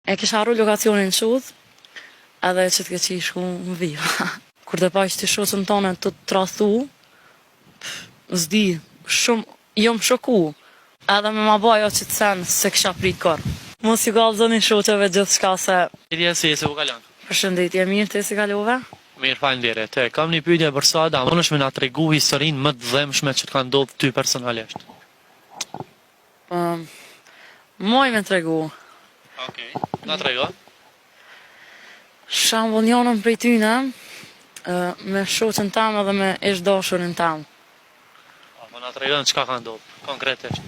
E kisha harru lokacionin qudh, edhe që t'ke qishku në viva. Kur të paq të shoqën tone të tradhtu, s'di, jom shoku. Edhe me ma baj ajo që të sen se kisha prit kor. Mos ju gallëzoni shoqeve gjithçka se... Pyetje si u kalon? Përshëndetje, mirë ti si kalove? Mirë, faleminderit. Kam një pyetje për Sada, mundesh me na tregu historinë më të dhëmshme që të ka ndodhur ty personalisht? Moj me tregu. Okej. Na trego. Shambull njonën prej tyne, me shoqën tam edhe me ish dashurin tam. Apo na tregon çka ka ndodhur konkretisht.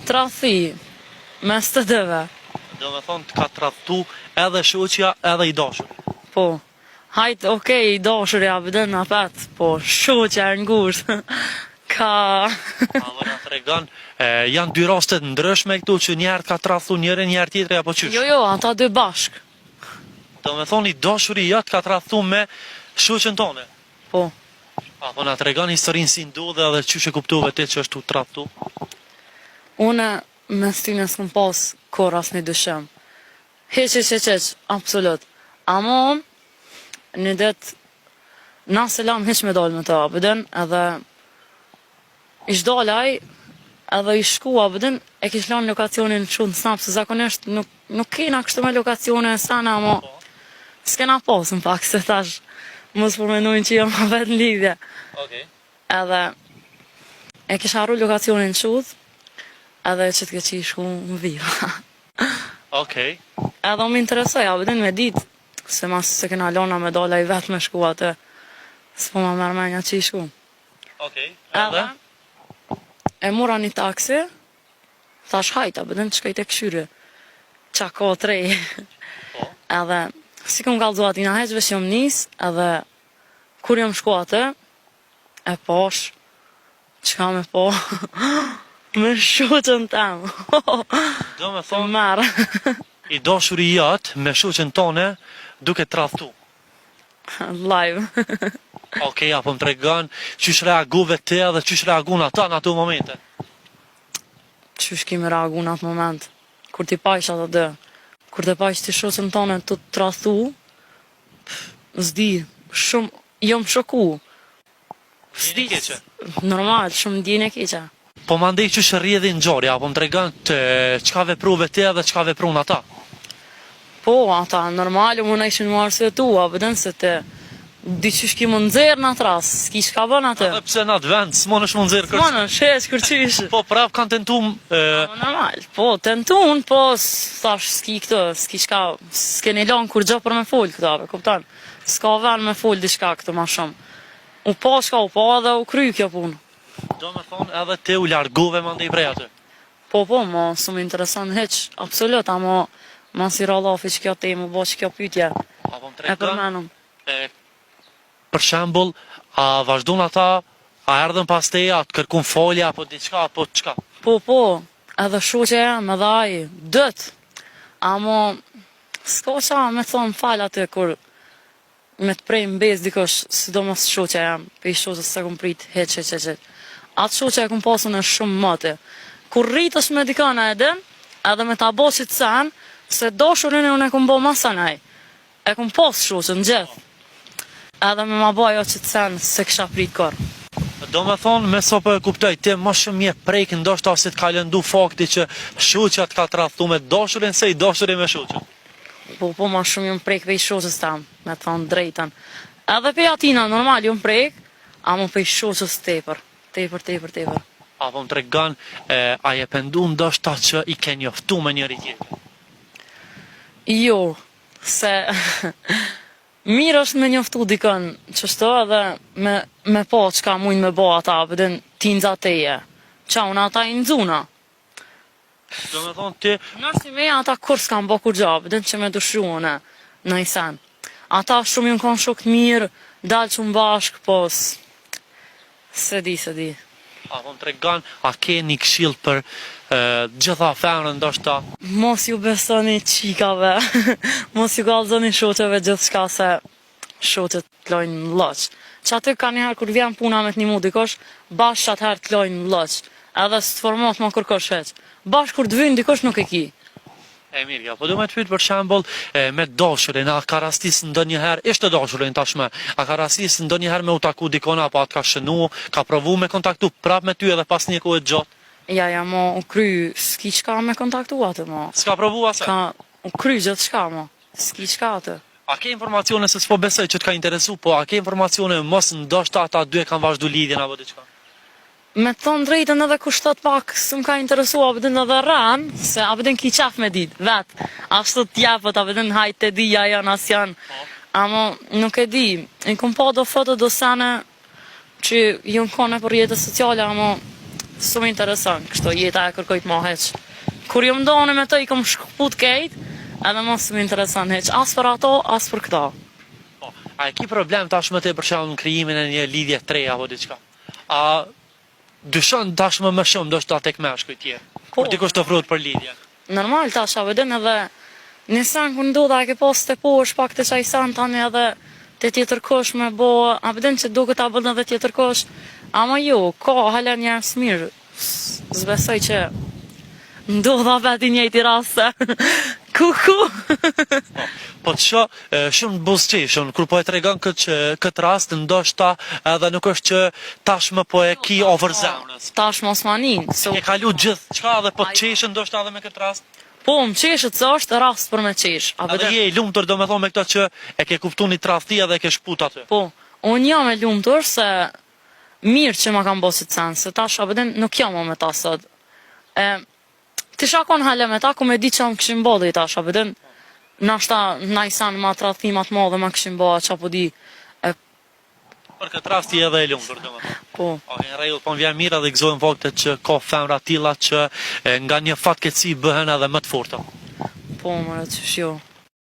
Tradhti, mes të dëve. Do me thonë të ka tradhtu edhe shoqja edhe i dashur. Po, hajt, okej, i dashurja vëdën apet, po, shoqja e ngushtë. Ka... Apo na tregon, janë dy raste të ndryshme këtu që njëherë ka tradhtu njëri, njëherë tjetri apo çysh? Jo, ata dy bashk. Do me thonë i dashuri jot ka tradhtu me shoqën tone. Po, Apo na tregon historinë si ndodhe edhe çysh e kuptove ti që është u tradhtu. une mes tyne s'kom pas kur as një dyshim. Heq, absolut. Amo, një det, na selam heq me dalë me të abëdën, edhe ish dalaj, edhe i shkua abëdën, e kish lanë lokacionin shumë snap, se zakonisht nuk kena kështu me lokacione e sana, amo s'kena pas në pak, se tash mos përmenojnë që jam vetë në lidhje. Okej. Edhe e kish harru lokacionin qudh, edhe që t'ke qishku në viva. Okej. Edhe më interesoj, a vëdin me dit, se mas se kena lona me dala i vetë me shku atë, s'po ma mërë menja që i shku. Okej. Edhe, e mora një taksi, thash hajta, vëdin që kajte këshyri, qa ko të rej. Po. Edhe, si kom kalzu ati na heqve që jom nis, edhe, kur jom shku atë, e posh, qka me po, me shoqën tam. Do me Të thonë, marë. i dashuri jot me shoqën tone duke tradhtu. Live. Okej, apo më tregon çysh reagove ti edhe çysh reagon ata në ato momente. Qysh kemi reagu në atë moment, kur ti pajsh ato dë, kur të pajsh ti shoqën tone të tradhtu, s'di, jom shoku. S'di keqe. Normal, shumë ndjen e keqe. Po mandej çysh rrjedhi ngjarja, apo më tregon të çka veprove ti edhe çka veprun ata. Po, ata, normal, më në ishin më arsyetua, vëdën se të di qysh ki më nëzirë në atë ras, s'ki shka bën atë. Edhe pse në atë vend s'monesh më nxjerr kërç. S'monë, shesh, kërqysh. Po prap kanë tentum Normal, po, tentun, po, thash, s'ki këtë, s'ki shka, s'keni lanë kur gjë për me fol këtave, kupton? S'ka ven me fol diçka këtë ma shumë. U pa shka, u pa edhe u kry kjo punë. do me thonë edhe ti u largove mandej prej aty. Po, ma, su më intereson heq, absolut, ama, ma si ralafi që kjo temë, bo që kjo pytje, Apo më e tregon përmenum. për shembull, a vazhdon ata, a erdhën pas teje, a të kërkun falje apo diçka apo çka? Po, edhe shoqe jam, edhe aji, dët, ama, s'ka qa me thonë fal atë kur me të prej mbez dikosh, sidomos shoqe jam, pe i shoqës se kom prit, heq. Atë shoqe e kom pasun e shumë mate. Kur rritësh me dikana edhe me ta bo që të sen, se dashurin e unë e kom bo masanaj. E kom pas shoqën gjithë. Edhe me ma bo ajo që të sen, se kisha prit kor. Do me thonë, me sa po e kuptoj, ti më shumë je prejkë ndoshta si të ka lëndu fakti që shoqja të ka tradhtu me dashurin se i dashuri me shoqën. Po, ma shumë jom prek pej shoqës tam, me të thonë drejten. Edhe pej atina, normal, jom prek, ama pej shoqës tepër. Tepër. Apo më tregon, a je pendu ndoshta që i ke njoftu me njëri tjetër. Jo, se mirë është me njoftu dikën qështo edhe me po qka mujnë me bo ata, pëdën tinza teje. Qa unë ata i nëzuna. Do me thonë ti, Nështë i me ata kur s'kam bo kur gja, pëdën që me dushuone në i sen. Ata shumë jënë konë shok të mirë, dalë që më bashkë, po se di. apo më tregon, a ke një këshill për gjitha femrën ndoshta. Mos ju besoni qikave, mos ju gallëzoni shoqeve gjithçka se shoqet t'lojnë në lloç. Që aty ka njëherë kur vjen puna me t'nimu dikosh, bashkë atëherë t'lojnë në lloç. Edhe s'të formohet ma kërkosh veç. Bashkë kur t'vyn dikosh nuk e ki. E mirë, ja, po du me të pyet për shembull me dashurin, a ka rastis ndonjëherë, ishte dashurin tashmë, a ka rastis ndonjëherë me u taku dikon apo atë ka shënu, ka provu me kontaktu prap me ty edhe pas një kohë të gjatë? Ja, mo, u kry, s'ki qka me kontaktu atë, mo. S'ka provu asaj? Ka, u kry gjithë shka, mo. S'ki qka atë. A ke informacione se s'po besoj që të ka interesu, po a ke informacione mos ndoshta ata dy e kanë vazhdu lidhjen apo diçka? Me të thonë drejtën edhe kushtot pak s'm ka interesu abedin edhe rran, se abedin ki qaf me dit, vetë. Ashtu t'japët, abedin hajt të di, ja janë as janë. Amo nuk e di, i kom pa do foto do sene që jënë kone për jetës sociale, amo shumë interesant, kështu jeta e kërkojt ma heq. Kur jë mdone me të i kom shkëput kejt, edhe ma shumë interesant heq, as për ato, as për këta. Po, a e ki problem tashmë te për shembull në krijimin e një lidhje tre apo diçka? A dyshon tashmë më shumë do shta tek meshkuj tjerë? Po. Kur dikush të ofrohet për lidhje? Normal tash abedin edhe një sen kur ndodha e ke pas të posh pak të qaj sen tani edhe të tjetër kosh me bo, abedin që duke ta bëllë edhe tjetër kosh, ama jo, ka hala njerës mirë, zbesoj që ndodha veti njëjti raste. Kuku. Po të shë, shumë buzëqeshën, kur po e tregon këtë rast, ndoshta edhe nuk është që tashmë po e ki over zemrës. Tash mos manin. E kalu gjithë qka dhe po të qeshën ndoshta edhe me këtë rast? Po, më qeshët se është rast për me qesh. Edhe je i lumtur do me thonë me këto që e ke kuptu një tradhtia dhe e ke shput aty. Po, unë jam e lumtur se mirë që ma kam bosit sen, se tash abedin nuk jam o me ta sot. Të shakon hale me ta, ku me di që më këshim bo dhe i tash abedin, nashta najsan ma tradhtimat ma dhe ma këshim bo, që apo di. Për këtë rast i edhe e lumtur do me thonë. Po. Në rregull, po më vjen mirë edhe gëzojmë faktet që ka femra tilla që nga një fatkeqësi bëhen edhe më të forta. Po, më rëtë që shjo.